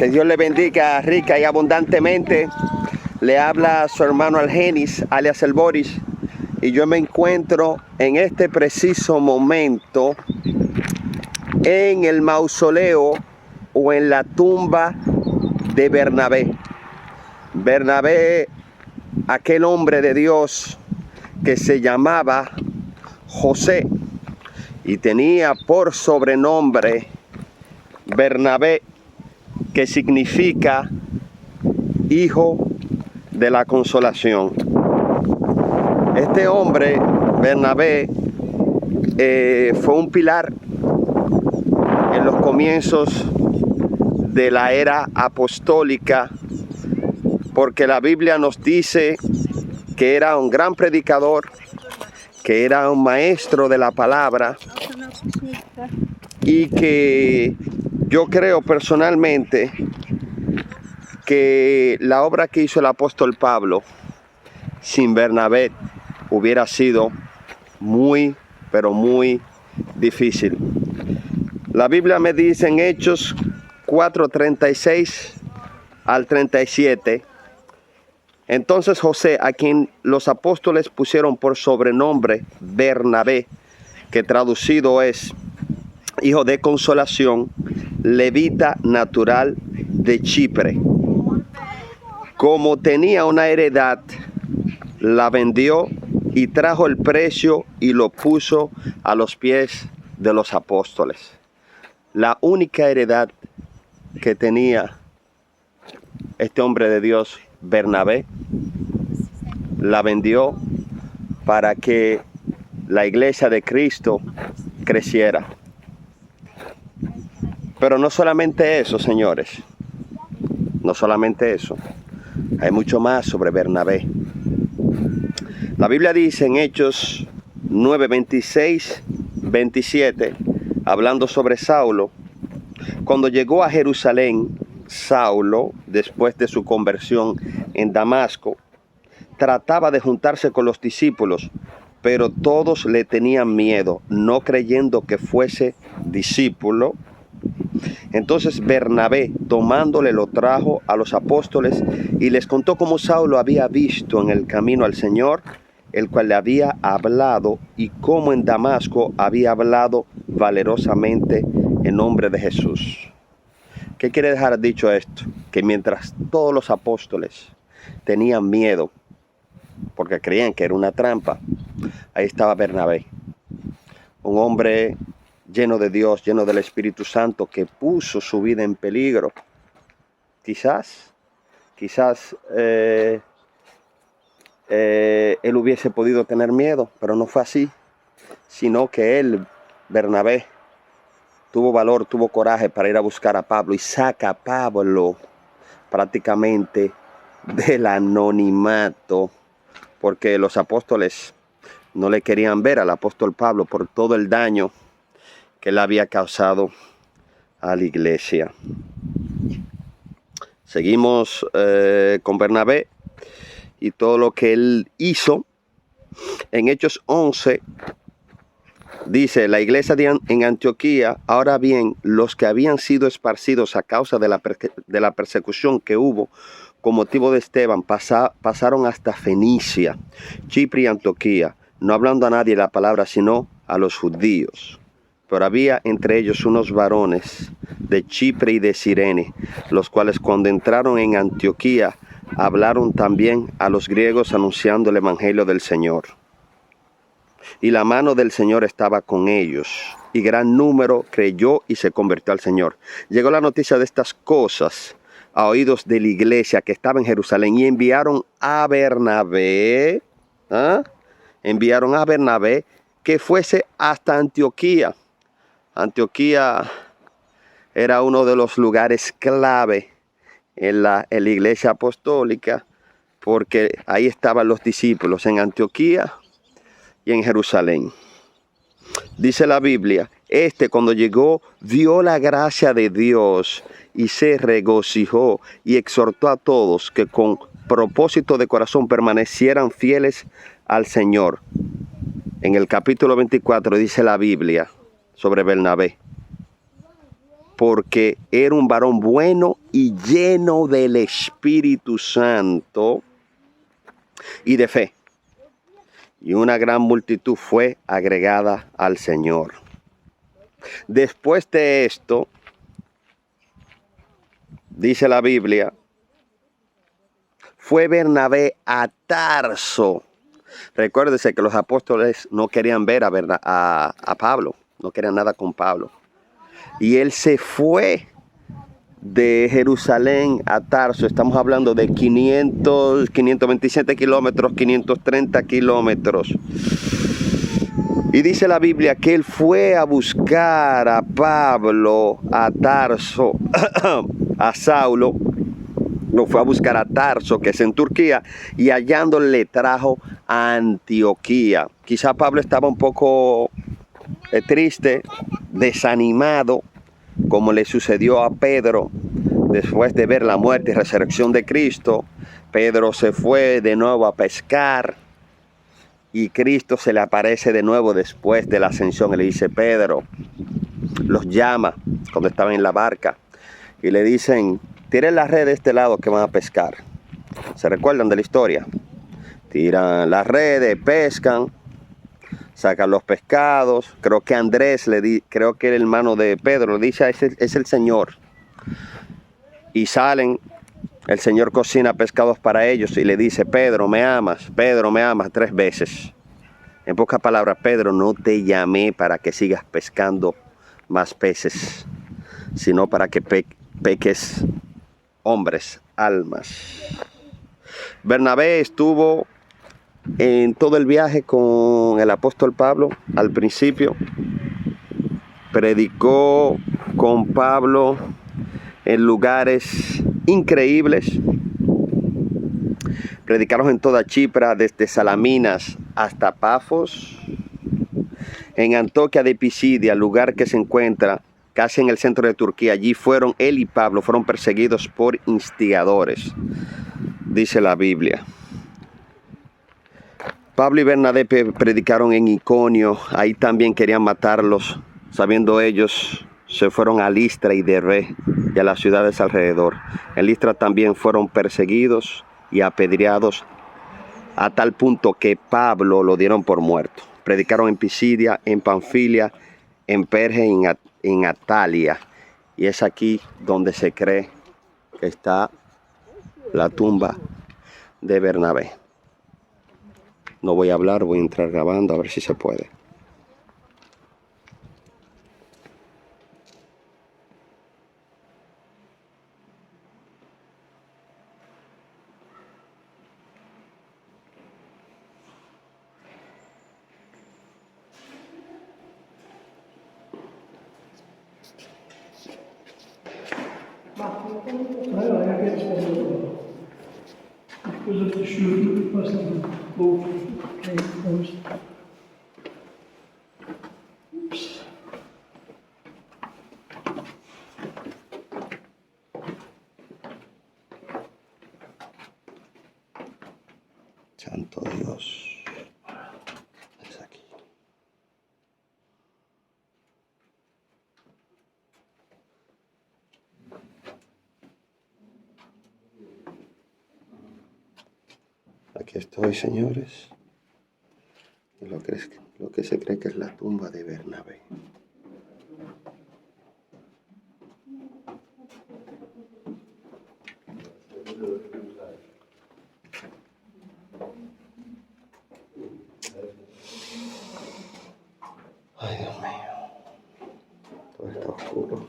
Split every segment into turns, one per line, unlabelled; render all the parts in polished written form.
Que Dios le bendiga rica y abundantemente. Le habla su hermano Algenis, alias el Boris. Y yo me encuentro en este preciso momento en el mausoleo o en la tumba de Bernabé. Bernabé, aquel hombre de Dios que se llamaba José y tenía por sobrenombre Bernabé, que significa hijo de la consolación. Este hombre, Bernabé, fue un pilar en los comienzos de la era apostólica, porque la Biblia nos dice que era un gran predicador, que era un maestro de la palabra, y que yo creo personalmente que la obra que hizo el apóstol Pablo sin Bernabé hubiera sido muy, pero muy difícil. La Biblia me dice en Hechos 4:36 al 37, entonces José, a quien los apóstoles pusieron por sobrenombre Bernabé, que traducido es hijo de consolación, levita natural de Chipre, como tenía una heredad, la vendió y trajo el precio y lo puso a los pies de los apóstoles. La única heredad que tenía este hombre de Dios, Bernabé, la vendió para que la iglesia de Cristo creciera. Pero no solamente eso, señores, no solamente eso, hay mucho más sobre Bernabé. La Biblia dice en Hechos 9:26, 27, hablando sobre Saulo, cuando llegó a Jerusalén, Saulo, después de su conversión en Damasco, trataba de juntarse con los discípulos, pero todos le tenían miedo, no creyendo que fuese discípulo. Entonces Bernabé, tomándole, lo trajo a los apóstoles y les contó cómo Saulo había visto en el camino al Señor, el cual le había hablado, y cómo en Damasco había hablado valerosamente en nombre de Jesús. ¿Qué quiere dejar dicho esto? Que mientras todos los apóstoles tenían miedo, porque creían que era una trampa, ahí estaba Bernabé, un hombre lleno de Dios, lleno del Espíritu Santo, que puso su vida en peligro. Quizás él hubiese podido tener miedo, pero no fue así, sino que él, Bernabé, tuvo valor, tuvo coraje para ir a buscar a Pablo y saca a Pablo prácticamente del anonimato, porque los apóstoles no le querían ver al apóstol Pablo por todo el daño que él había causado a la iglesia. Seguimos con Bernabé y todo lo que él hizo. En Hechos 11 dice, la iglesia en Antioquía, ahora bien, los que habían sido esparcidos a causa de la persecución que hubo con motivo de Esteban, pasaron hasta Fenicia, Chipre y Antioquía, no hablando a nadie la palabra, sino a los judíos. Pero había entre ellos unos varones de Chipre y de Cirene, los cuales cuando entraron en Antioquía, hablaron también a los griegos anunciando el evangelio del Señor. Y la mano del Señor estaba con ellos, y gran número creyó y se convirtió al Señor. Llegó la noticia de estas cosas a oídos de la iglesia que estaba en Jerusalén, y enviaron a Bernabé, que fuese hasta Antioquía. Antioquía era uno de los lugares clave en la iglesia apostólica, porque ahí estaban los discípulos, en Antioquía y en Jerusalén. Dice la Biblia, cuando llegó, vio la gracia de Dios y se regocijó y exhortó a todos que con propósito de corazón permanecieran fieles al Señor. En el capítulo 24 dice la Biblia sobre Bernabé, porque era un varón bueno y lleno del Espíritu Santo y de fe. Y una gran multitud fue agregada al Señor. Después de esto, dice la Biblia, fue Bernabé a Tarso. Recuérdese que los apóstoles no querían ver a Pablo, no querían nada con Pablo. Y él se fue de Jerusalén a Tarso. Estamos hablando de 527 kilómetros, 530 kilómetros. Y dice la Biblia que él fue a buscar a Pablo, a Tarso, a Saulo. Lo fue a buscar a Tarso, que es en Turquía, y hallándole le trajo a Antioquía. Quizá Pablo estaba un poco triste, desanimado, como le sucedió a Pedro después de ver la muerte y resurrección de Cristo. Pedro se fue de nuevo a pescar y Cristo se le aparece de nuevo después de la ascensión y le dice: Pedro, los llama cuando estaban en la barca y le dicen: tiren la red de este lado que van a pescar. ¿Se recuerdan de la historia? Tiran las redes, pescan, sacan los pescados. Creo que Andrés, creo que el hermano de Pedro, le dice: es el Señor. Y salen, el Señor cocina pescados para ellos y le dice: Pedro, ¿me amas? Pedro, ¿me amas? 3 veces. En pocas palabras: Pedro, no te llamé para que sigas pescando más peces, sino para que peques hombres, almas. Bernabé estuvo en todo el viaje con el apóstol Pablo. Al principio predicó con Pablo en lugares increíbles. Predicaron en toda Chipre, desde Salaminas hasta Pafos. En Antioquía de Pisidia, lugar que se encuentra casi en el centro de Turquía. Allí fueron él y Pablo, fueron perseguidos por instigadores, dice la Biblia. Pablo y Bernabé predicaron en Iconio. Ahí también querían matarlos. Sabiendo ellos, se fueron a Listra y Derbe y a las ciudades alrededor. En Listra también fueron perseguidos y apedreados a tal punto que Pablo lo dieron por muerto. Predicaron en Pisidia, en Panfilia, en Perge y en Atalia. Y es aquí donde se cree que está la tumba de Bernabé. No voy a hablar, voy a entrar grabando a ver si se puede. Santo Dios. Es aquí. Aquí estoy, señores. Lo que se cree que es la tumba de Bernabé. Ay, Dios mío. Todo está oscuro.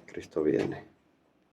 Cristo viene.